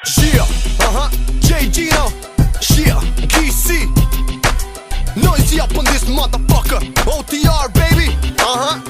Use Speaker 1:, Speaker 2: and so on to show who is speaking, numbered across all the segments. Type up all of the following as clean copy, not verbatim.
Speaker 1: Yeah, J Gino, yeah, KC. Noisy up on this motherfucker. OTR baby, yeah,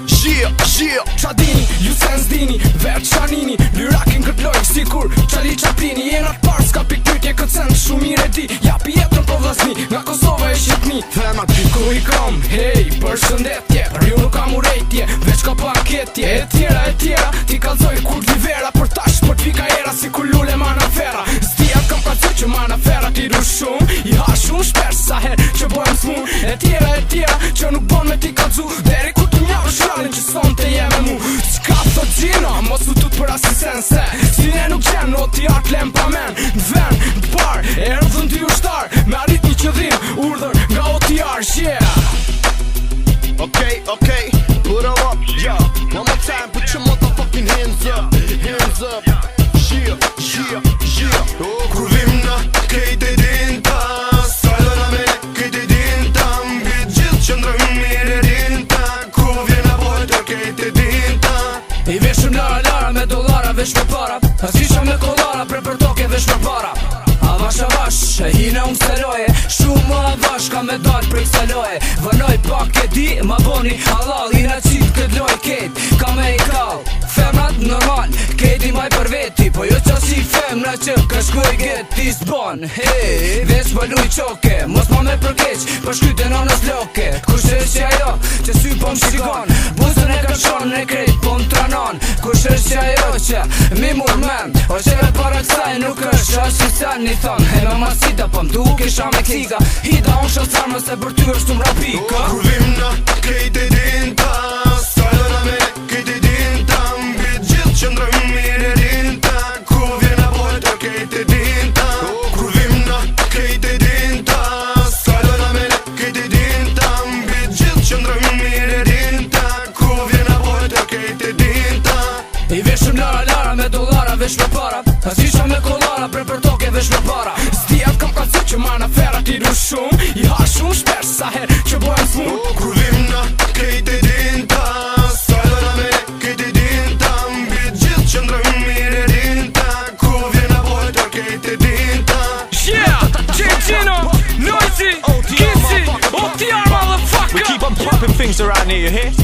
Speaker 1: yeah.
Speaker 2: Qa dini, ju sen s'dini, vetë qanini Lyrakin këtë lojë, sikur qali qaplini Jena t'parë, s'ka pikpytje këtë sen shumë mire di Japi jetën për vlasni, nga Kosova e Shqipni
Speaker 1: Themat
Speaker 2: ku i kam, hej, përshëndetje Rju nuk kam urejtje, veç ka paketje E tjera, ti kalzoj kur t'vivera Për tash, për t'vika era, si kur lule manafera S'tia kam kalzoj që manafera t'i du shumë I ha shumë shpesh sa her që bojmë smun E tjera, që nuk bon me t'i kalzu Deri ku t'u njarë shralin që son të jeme mu Qka thot Gino, mos u tut për asisen se Si ne nuk gjen, o t'i art lem pa men N'ven, n'par, e rëdhën dy ushtar Me arrit një qëdhim, urdhër nga o t'i art, yeah
Speaker 1: Okay, put her up, yeah. One more time, put your motherfucking hands up. Hands up, yeah. Kur vim na kejt e dinta Salona me kejt e dinta Mbi gjithë qëndrëm mire dinta Ku vjen a bojtër kejt e dinta
Speaker 2: I veshëm lara me dollara vesh me para Asisha me kollara për toke vesh me para Avash, e hina unë seloje Shumë më avash ka me dalë për kësa loje Vënoj pak e di, ma boni halal I në qitë këtë loj ket, ka me i kall Femrat normal, keti maj për veti Po jo qa si femra që ka shkuj geti s'bon Hej, veç më luj qoke Mos ma me përkeq, për shkyte në nës loke Kush është që ajo, që sy po më shikon Buzën e ka shon e krejt po më tranon Kush është që ajo që mi mur men O qeve para kësaj nuk është ashtë sen një thon E me masita po më duke isha me klika Hida unë shësar më se për ty është të më rapika
Speaker 1: Kur vim na kejt e dinta Salona me kejt e dinta Mbi gjithë qëndrëm mire dinta Ku vjen a bojtër kejt e dinta Kur vim na kejt e dinta Salona me kejt e dinta Mbi gjithë qëndrëm mire dinta Ku vjen a bojtër kejt e dinta
Speaker 2: I veshëm lara me dollara vesh me para Asisha me kollara për toke vesh me para S'tijat kam kalcu që manafera t'i du shumë I ha shumë shpesh sa her që bojmë smun
Speaker 1: Kur vim na kejt e dinta Salona me kejt e dinta Mbi gjithë qëndrëm mire dinta Ku vjen a bojtër kejt e dinta
Speaker 2: Yeah, J Gino, Noisy, KC, OTR motherfucker
Speaker 3: We keep on popping things around here, you hear?